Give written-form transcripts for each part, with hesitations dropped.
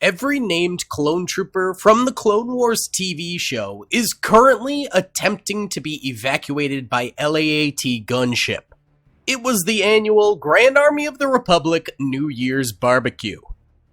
Every named clone trooper from the Clone Wars TV show is currently attempting to be evacuated by LAAT gunship. It was the annual Grand Army of the Republic New Year's barbecue,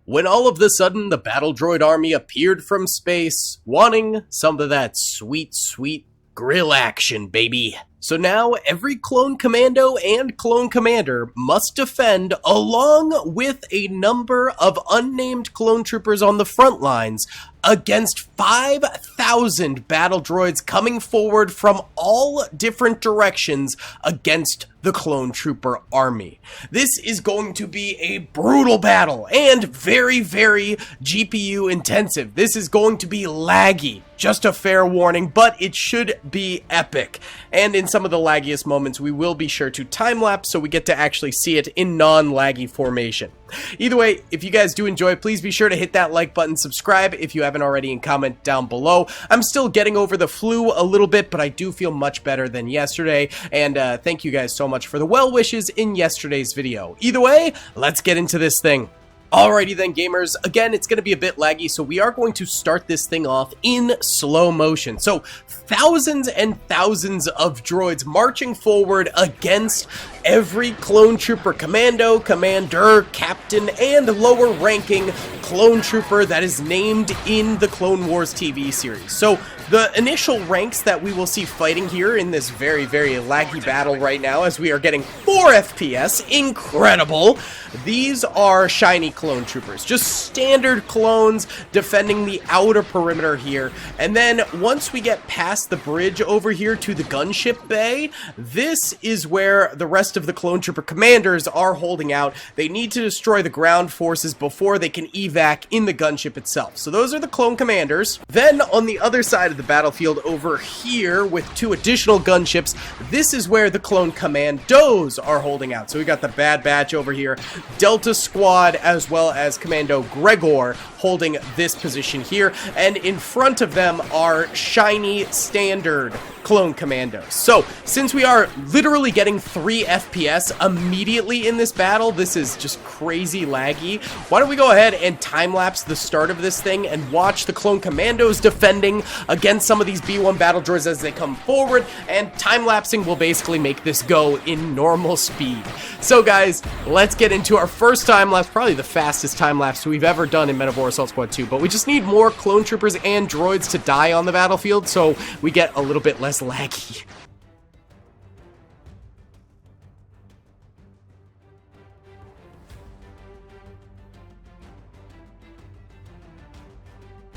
when all of a sudden the battle droid army appeared from space, wanting some of that sweet, sweet grill action, baby. So now every clone commando and clone commander must defend, along with a number of unnamed clone troopers on the front lines, against 5,000 battle droids coming forward from all different directions against the clone trooper army. This is going to be a brutal battle and very, very GPU intensive. This is going to be laggy, just a fair warning, but it should be epic. And in some of the laggiest moments, we will be sure to time-lapse so we get to actually see it in non-laggy formation. Either way, if you guys do enjoy, please be sure to hit that like button, subscribe if you haven't already, and comment down below. I'm still getting over the flu a little bit, but I do feel much better than yesterday, and thank you guys so much for the well wishes in yesterday's video. Either way, let's get into this thing. Alrighty then, gamers, again, it's going to be a bit laggy, so we are going to start this thing off in slow motion. So, thousands and thousands of droids marching forward against every clone trooper commando, commander, captain, and lower ranking clone trooper that is named in the Clone Wars TV series. So, the initial ranks that we will see fighting here in this very, very laggy battle right now, as we are getting 4 FPS, incredible. These are shiny clone troopers, just standard clones defending the outer perimeter here. And then once we get past the bridge over here to the gunship bay, this is where the rest of the clone trooper commanders are holding out. They need to destroy the ground forces before they can evac in the gunship itself. So those are the clone commanders. Then on the other side of the battlefield over here with 2 additional gunships, this is where the clone commandos are holding out. So we got the Bad Batch over here, Delta Squad, as well as Commando Gregor holding this position here, and in front of them are shiny standard clone commandos. So since we are literally getting 3 FPS immediately in this battle, this is just crazy laggy. Why don't we go ahead and time-lapse the start of this thing and watch the clone commandos defending against some of these B1 battle droids as they come forward, and time-lapsing will basically make this go in normal speed. So guys, let's get into our first time-lapse, probably the fastest time-lapse we've ever done in Men of War Assault Squad 2, but we just need more clone troopers and droids to die on the battlefield so we get a little bit less laggy.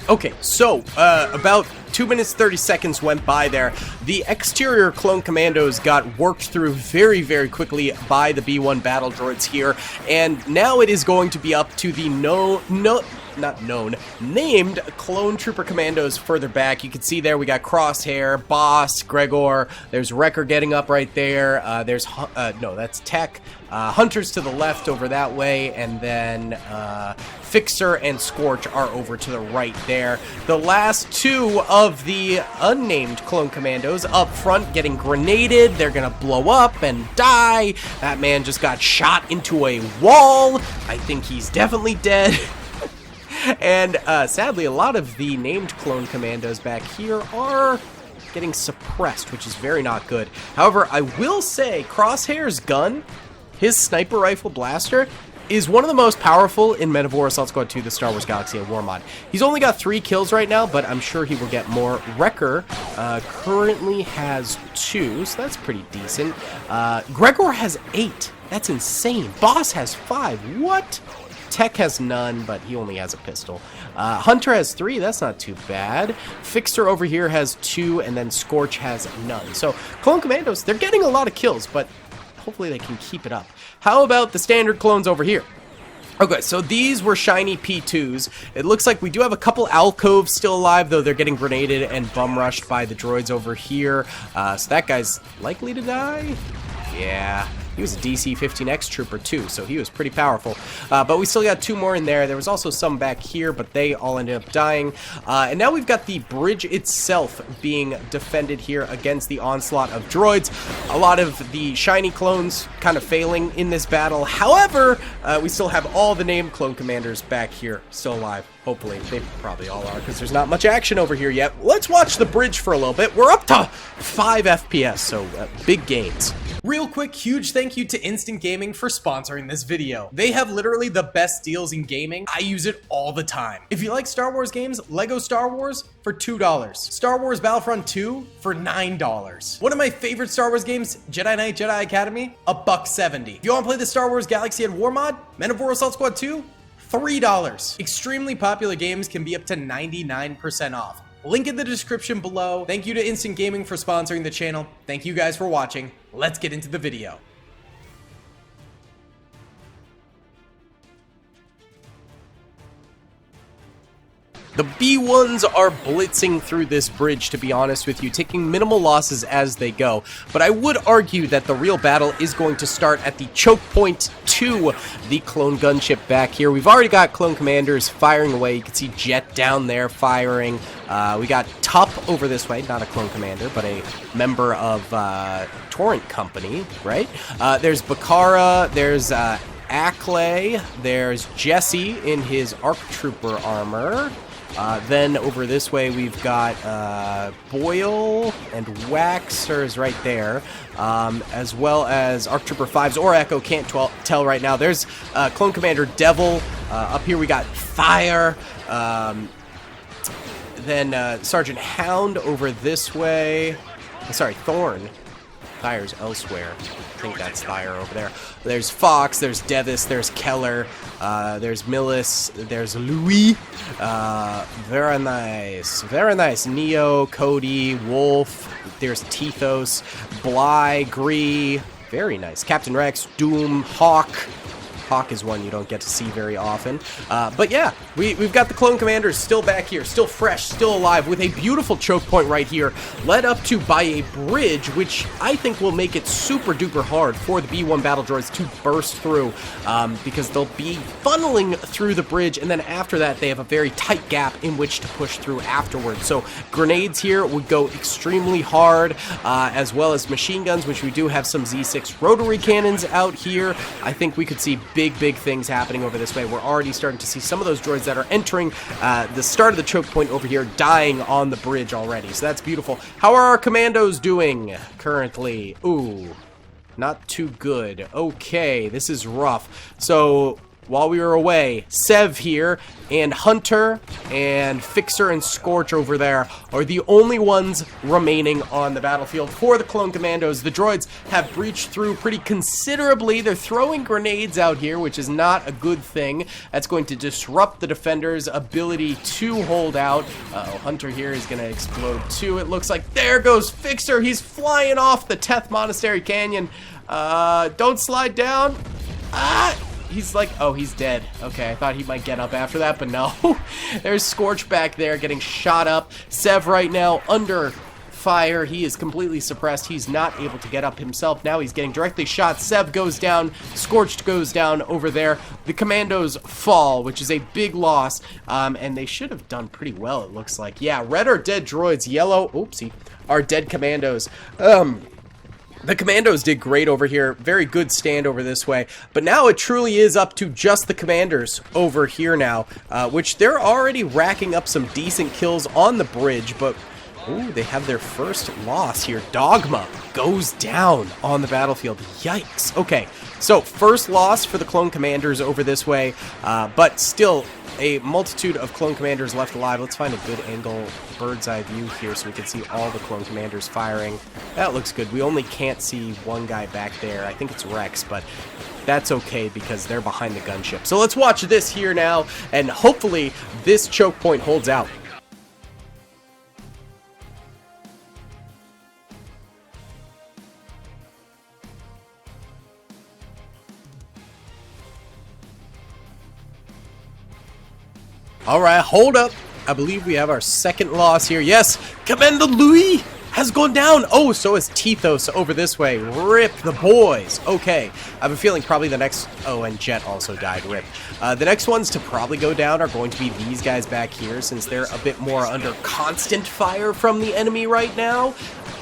Okay, so, about 2 minutes 30 seconds went by there. The exterior clone commandos got worked through very, very quickly by the B1 battle droids here, and now it is going to be up to the named clone trooper commandos further back. You can see there we got Crosshair, Boss, Gregor, there's Wrecker getting up right there, no, that's Tech, Hunters to the left over that way, and then Fixer and Scorch are over to the right there. The last 2 of the unnamed clone commandos up front getting grenaded. They're gonna blow up and die. That man just got shot into a wall. I think he's definitely dead. And sadly, a lot of the named clone commandos back here are getting suppressed, which is very not good. However, I will say Crosshair's gun, his sniper rifle blaster, is one of the most powerful in Men of War Assault Squad 2, the Star Wars Galaxy at War mod. He's only got 3 kills right now, but I'm sure he will get more. Wrecker currently has 2, so that's pretty decent. Gregor has 8. That's insane. Boss has 5. What? Tech has none, but he only has a pistol. Hunter has 3, that's not too bad. Fixer over here has 2, and then Scorch has none. So, Clone Commandos, they're getting a lot of kills, but hopefully they can keep it up. How about the standard clones over here? Okay, so these were shiny P2s. It looks like we do have a couple alcoves still alive, though they're getting grenaded and bum-rushed by the droids over here. So that guy's likely to die? Yeah. He was a DC-15X trooper too, so he was pretty powerful. But we still got 2 more in there. There was also some back here, but they all ended up dying. And now we've got the bridge itself being defended here against the onslaught of droids. A lot of the shiny clones kind of failing in this battle. However, we still have all the named clone commanders back here, still alive. Hopefully. They probably all are, because there's not much action over here yet. Let's watch the bridge for a little bit. We're up to 5 FPS, so big gains. Real quick, huge thank you to Instant Gaming for sponsoring this video. They have literally the best deals in gaming. I use it all the time. If you like Star Wars games, Lego Star Wars for $2. Star Wars Battlefront 2 for $9. One of my favorite Star Wars games, Jedi Knight Jedi Academy, $1.70. If you want to play the Star Wars Galaxy at War mod, Men of War Assault Squad 2, $3. Extremely popular games can be up to 99% off. Link in the description below. Thank you to Instant Gaming for sponsoring the channel. Thank you guys for watching. Let's get into the video. The B1s are blitzing through this bridge, to be honest with you, taking minimal losses as they go. But I would argue that the real battle is going to start at the choke point to the clone gunship back here. We've already got clone commanders firing away. You can see Jet down there firing. We got Tup over this way, not a clone commander, but a member of Torrent Company, right? There's Bakara, there's Acklay, there's Jesse in his ARC Trooper armor. Then over this way we've got Boyle and Waxers right there, as well as ARC Trooper 5s or Echo, can't tell right now. There's Clone Commander Devil. Up here we got Fire. Then Sergeant Hound over this way. Sorry, Thorn. Fire's elsewhere. I think that's Fire over there. There's Fox, there's Devis, there's Keller, there's Millis, there's Louis. Very nice. Very nice. Neo, Cody, Wolf, there's Tethos, Bly, Gree. Very nice. Captain Rex, Doom, Hawk. Hawk is one you don't get to see very often. But yeah, we've got the clone commanders still back here, still fresh, still alive, with a beautiful choke point right here, led up to by a bridge, which I think will make it super duper hard for the B1 battle droids to burst through, because they'll be funneling through the bridge, and then after that they have a very tight gap in which to push through afterwards. So grenades here would go extremely hard, as well as machine guns, which we do have some Z6 rotary cannons out here. I think we could see big things happening over this way. We're already starting to see some of those droids that are entering the start of the choke point over here dying on the bridge already. So that's beautiful. How are our commandos doing currently? Ooh, not too good. Okay, this is rough. So while we were away, Sev here and Hunter and Fixer and Scorch over there are the only ones remaining on the battlefield for the clone commandos. The droids have breached through pretty considerably. They're throwing grenades out here, which is not a good thing. That's going to disrupt the defenders' ability to hold out. Hunter here is going to explode too, it looks like. There goes Fixer. He's flying off the Teth Monastery Canyon. Don't slide down. He's like, oh, he's dead. Okay, I thought he might get up after that, but no. There's Scorch back there getting shot up. Sev right now under fire. He is completely suppressed. He's not able to get up himself. Now he's getting directly shot. Sev goes down. Scorched goes down over there. The commandos fall, which is a big loss. And they should have done pretty well, it looks like. Yeah, red are dead droids. Yellow, oopsie, are dead commandos. The commandos did great over here. Very good stand over this way. But now it truly is up to just the commanders over here now, which they're already racking up some decent kills on the bridge, but ooh, they have their first loss here. Dogma goes down on the battlefield. Yikes. Okay, so first loss for the clone commanders over this way, but still a multitude of clone commanders left alive. Let's find a good angle, bird's eye view here so we can see all the clone commanders firing. That looks good. We only can't see one guy back there. I think it's Rex, but that's okay because they're behind the gunship. So let's watch this here now, and hopefully this choke point holds out. All right, hold up. I believe we have our second loss here. Yes, Commander Louis has gone down. Oh, so is Tethos over this way. Rip the boys. Okay, I have a feeling probably the next... Oh, and Jet also died. Rip. The next ones to probably go down are going to be these guys back here, since they're a bit more under constant fire from the enemy right now.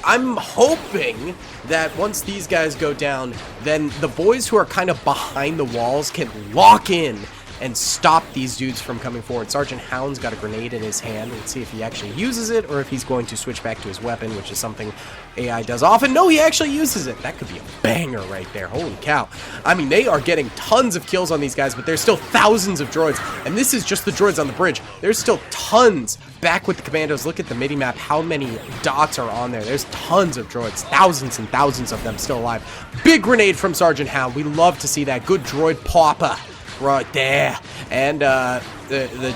I'm hoping that once these guys go down, then the boys who are kind of behind the walls can lock in and stop these dudes from coming forward. Sergeant Hound's got a grenade in his hand. Let's see if he actually uses it or if he's going to switch back to his weapon, which is something AI does often. No, he actually uses it. That could be a banger right there. Holy cow. I mean, they are getting tons of kills on these guys, but there's still thousands of droids. And this is just the droids on the bridge. There's still tons back with the Commandos. Look at the mini-map, how many dots are on there. There's tons of droids, thousands and thousands of them still alive. Big grenade from Sergeant Hound. We love to see that. Good droid popper right there. And the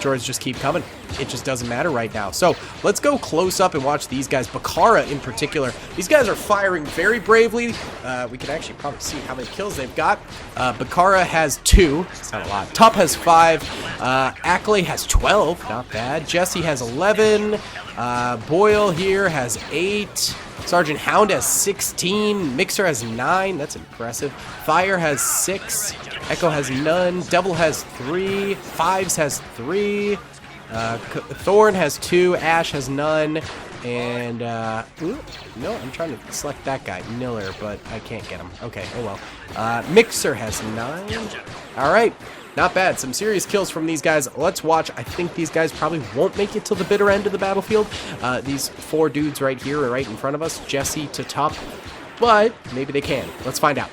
droids just keep coming. It just doesn't matter right now. So let's go close up and watch these guys. Bakara in particular. These guys are firing very bravely. We can actually probably see how many kills they've got. Bakara has 2. It's not a lot. Tup has 5. Ackley has 12. Not bad. Jesse has 11. Boyle here has 8. Sergeant Hound has 16. Mixer has 9. That's impressive. Fire has 6. Echo has none. Devil has 3. Fives has 3. Thorn has 2. Ash has none. And, no, I'm trying to select that guy, Miller, but I can't get him. Okay, oh well. Mixer has 9. Alright, not bad. Some serious kills from these guys. Let's watch. I think these guys probably won't make it till the bitter end of the battlefield. These 4 dudes right here are right in front of us. Jesse to Tup, but maybe they can. Let's find out.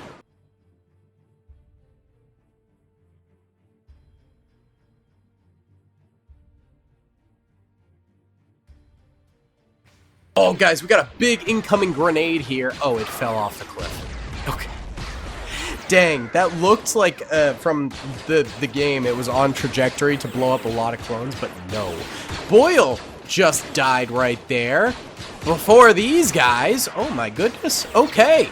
Oh, guys, we got a big incoming grenade here. Oh, it fell off the cliff. Okay. Dang, that looked like from the game it was on trajectory to blow up a lot of clones, but no. Boyle just died right there. Before these guys, oh my goodness. Okay,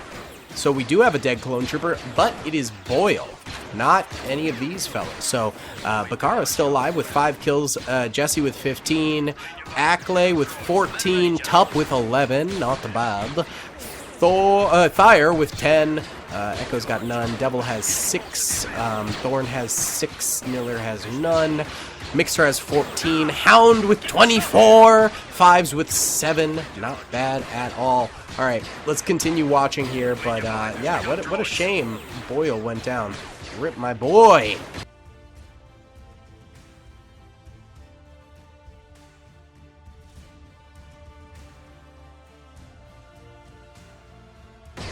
so we do have a dead clone trooper, but it is Boyle, not any of these fellas. So Bakara's still alive with 5 kills, Jesse with 15, Ackley with 14, Tup with 11, not bad. Fire with 10, Echo's got none, Devil has 6, Thorn has 6, Miller has none, Mixer has 14, Hound with 24, Fives with 7, not bad at all. Alright, let's continue watching here, but yeah, what a shame Boyle went down. Rip my boy!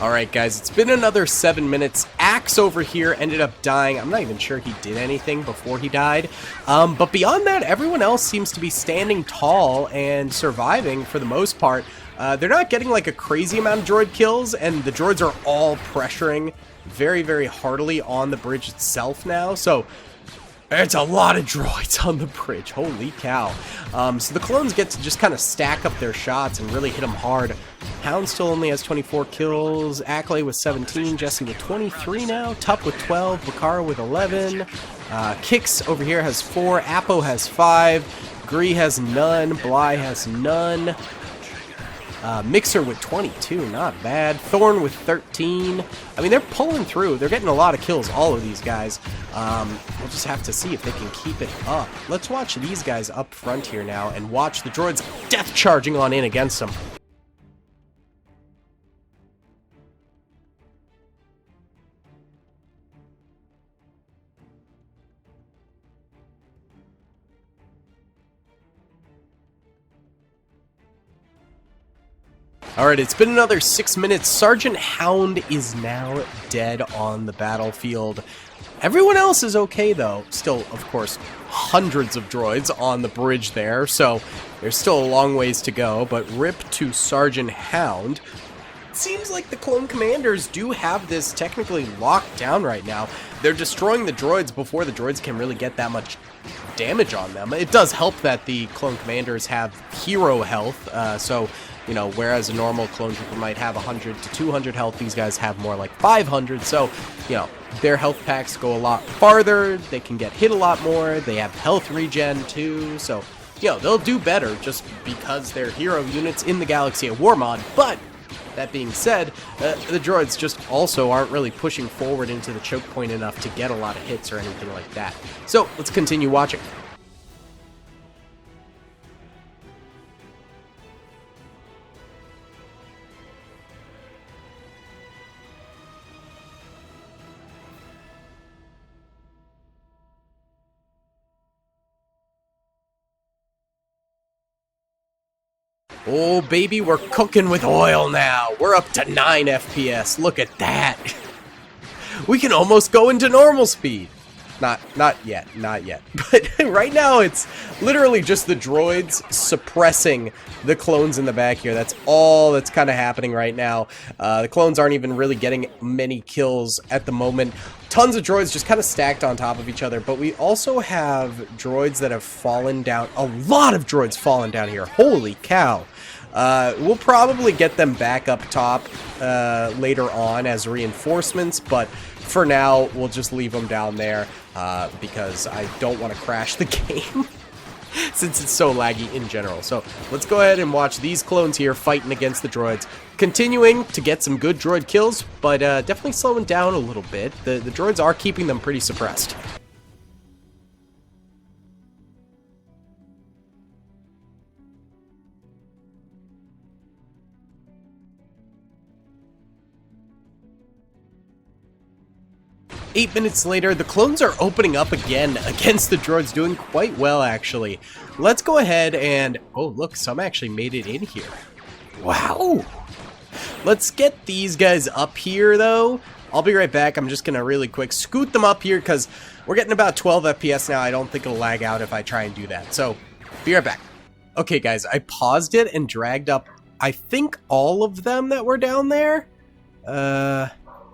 Alright guys, it's been another 7 minutes. Axe over here ended up dying. I'm not even sure he did anything before he died. But beyond that, everyone else seems to be standing tall and surviving for the most part. They're not getting like a crazy amount of droid kills, and the droids are all pressuring very, very heartily on the bridge itself now. So it's a lot of droids on the bridge. Holy cow. So the clones get to just kind of stack up their shots and really hit them hard. Hound still only has 24 kills. Ackley with 17. Jesse with 23 now. Tup with 12. Bakara with 11. Kix over here has 4. Apo has 5. Gree has none. Bly has none. Mixer with 22, not bad. Thorn with 13. I mean, they're pulling through. They're getting a lot of kills, all of these guys. We'll just have to see if they can keep it up. Let's watch these guys up front here now and watch the droids death charging on in against them. Alright, it's been another 6 minutes. Sergeant Hound is now dead on the battlefield. Everyone else is okay, though. Still, of course, hundreds of droids on the bridge there, so there's still a long ways to go, but rip to Sergeant Hound. It seems like the clone commanders do have this technically locked down right now. They're destroying the droids before the droids can really get that much damage on them. It does help that the clone commanders have hero health, so you know, whereas a normal clone trooper might have 100 to 200 health, these guys have more like 500, so, you know, their health packs go a lot farther, they can get hit a lot more, they have health regen too, so you know, they'll do better just because they're hero units in the Galaxy at War mod, but that being said, the droids just also aren't really pushing forward into the choke point enough to get a lot of hits or anything like that. So let's continue watching. Oh, baby, we're cooking with oil now. We're up to 9 FPS. Look at that. We can almost go into normal speed. Not yet. But right now, it's literally just the droids suppressing the clones in the back here. That's all that's kind of happening right now. The clones aren't even really getting many kills at the moment. Tons of droids just kind of stacked on top of each other, but we also have droids that have fallen down. A lot of droids fallen down here. Holy cow. We'll probably get them back up top later on as reinforcements, but for now, we'll just leave them down there because I don't want to crash the game since it's so laggy in general. So let's go ahead and watch these clones here fighting against the droids. Continuing to get some good droid kills, but definitely slowing down a little bit. The droids are keeping them pretty suppressed. Eight minutes later, the clones are opening up again against the droids, doing quite well, actually. Let's go ahead and... oh, look, some actually made it in here. Wow! Let's get these guys up here, though. I'll be right back. I'm just going to really quick scoot them up here, because we're getting about 12 FPS now. I don't think it'll lag out if I try and do that. So, be right back. Okay, guys, I paused it and dragged up, I think, all of them that were down there.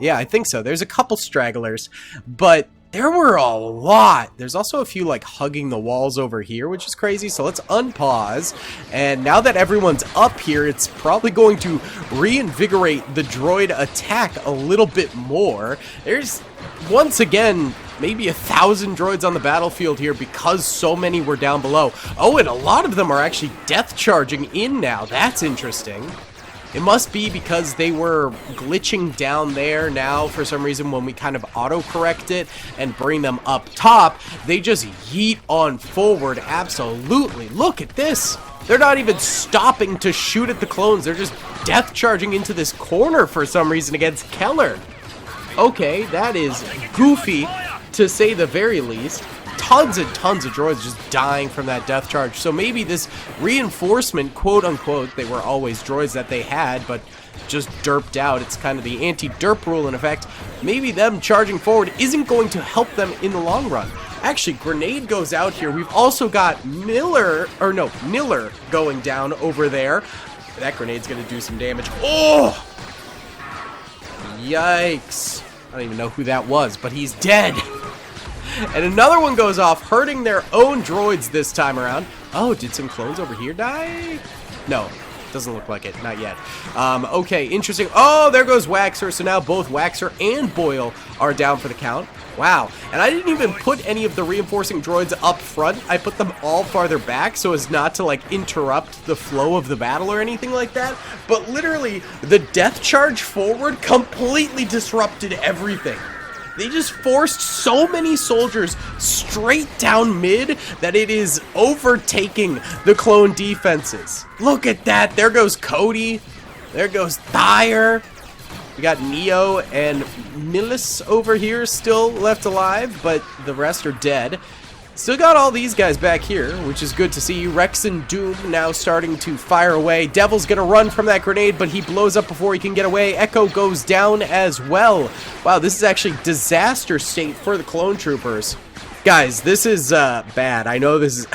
Yeah, I think so. There's a couple stragglers, but there were a lot. There's also a few, like, hugging the walls over here, which is crazy. So let's unpause. And now that everyone's up here, it's probably going to reinvigorate the droid attack a little bit more. There's, once again, maybe 1,000 droids on the battlefield here because so many were down below. Oh, and a lot of them are actually death charging in now. That's interesting. It must be because they were glitching down there now for some reason when we kind of auto-correct it and bring them up top. They just yeet on forward, absolutely. Look at this. They're not even stopping to shoot at the clones. They're just death charging into this corner for some reason against Keller. Okay, that is goofy to say the very least. Tons and tons of droids just dying from that death charge. So maybe this reinforcement, quote unquote, they were always droids that they had, but just derped out. It's kind of the anti-derp rule in effect. Maybe them charging forward isn't going to help them in the long run. Actually, grenade goes out here. We've also got Niller going down over there. That grenade's going to do some damage. Oh! Yikes. I don't even know who that was, but he's dead. And another one goes off, hurting their own droids this time around. Oh, did some clones over here die? No, doesn't look like it. Not yet. Okay, interesting. Oh, there goes Waxer. So now both Waxer and Boyle are down for the count. Wow. And I didn't even put any of the reinforcing droids up front. I put them all farther back so as not to, like, interrupt the flow of the battle or anything like that. But literally, the death charge forward completely disrupted everything. They just forced so many soldiers straight down mid that it is overtaking the clone defenses. Look at that. There goes Cody. There goes Thyre. We got Neo and Millis over here still left alive, but the rest are dead. Still got all these guys back here, which is good to see. Rex and Doom now starting to fire away. Devil's gonna run from that grenade, but he blows up before he can get away. Echo goes down as well. Wow, this is actually disaster state for the clone troopers. Guys, this is bad. I know this is...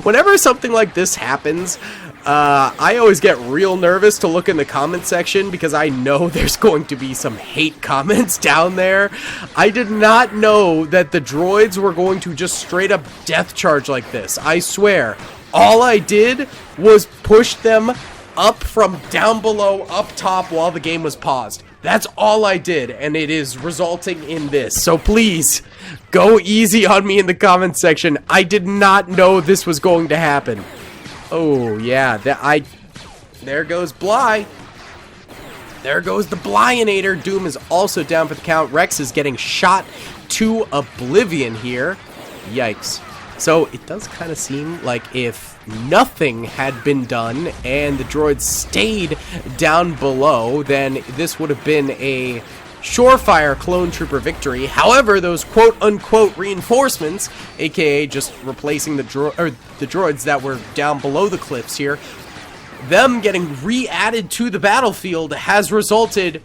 Whenever something like this happens, I always get real nervous to look in the comment section because I know there's going to be some hate comments down there. I did not know that the droids were going to just straight up death charge like this. I swear. All I did was push them up from down below up top while the game was paused. That's all I did, and it is resulting in this. So please, go easy on me in the comment section. I did not know this was going to happen. Oh, yeah, there goes Bly. There goes the Blyinator. Doom is also down for the count. Rex is getting shot to oblivion here. Yikes. So it does kind of seem like if nothing had been done and the droids stayed down below, then this would have been a surefire clone trooper victory. However, those quote-unquote reinforcements, aka just replacing the droids that were down below the cliffs here, them getting re-added to the battlefield has resulted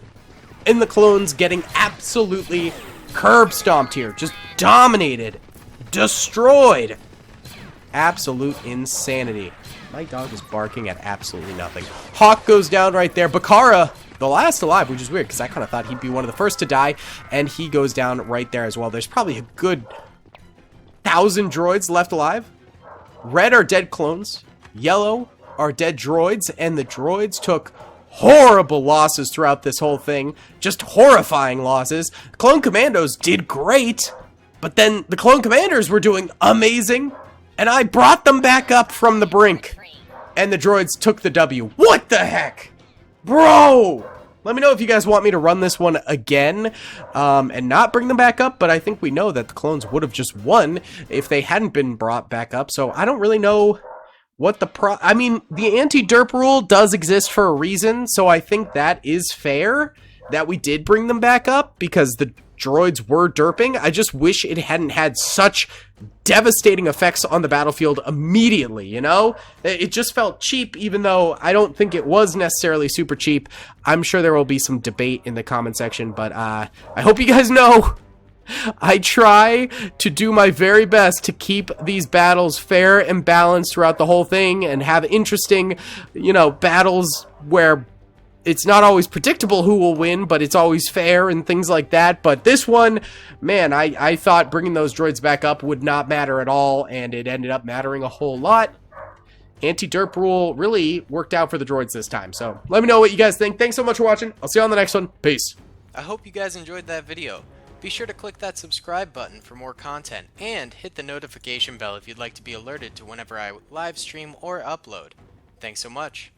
in the clones getting absolutely curb stomped here. Just dominated. Destroyed. Absolute insanity. My dog is barking at absolutely nothing. Hawk goes down right there. Bakara, the last alive, which is weird because I kind of thought he'd be one of the first to die, and he goes down right there as well. There's probably a good 1,000 droids left alive. Red are dead clones. Yellow are dead droids, and the droids took horrible losses throughout this whole thing. Just horrifying losses. Clone Commandos did great, but then the Clone Commanders were doing amazing, and I brought them back up from the brink, and the droids took the W. What the heck? Bro! Let me know if you guys want me to run this one again, and not bring them back up, but I think we know that the clones would have just won if they hadn't been brought back up, so I don't really know what the I mean, the anti-derp rule does exist for a reason, so I think that is fair that we did bring them back up, because the droids were derping. I just wish it hadn't had such devastating effects on the battlefield immediately, you know? It just felt cheap, even though I don't think it was necessarily super cheap. I'm sure there will be some debate in the comment section, but I hope you guys know I try to do my very best to keep these battles fair and balanced throughout the whole thing and have interesting, you know, battles where it's not always predictable who will win, but it's always fair and things like that. But this one, man, I thought bringing those droids back up would not matter at all, and it ended up mattering a whole lot. Anti-derp rule really worked out for the droids this time. So let me know what you guys think. Thanks so much for watching. I'll see you on the next one. Peace. I hope you guys enjoyed that video. Be sure to click that subscribe button for more content, and hit the notification bell if you'd like to be alerted to whenever I live stream or upload. Thanks so much.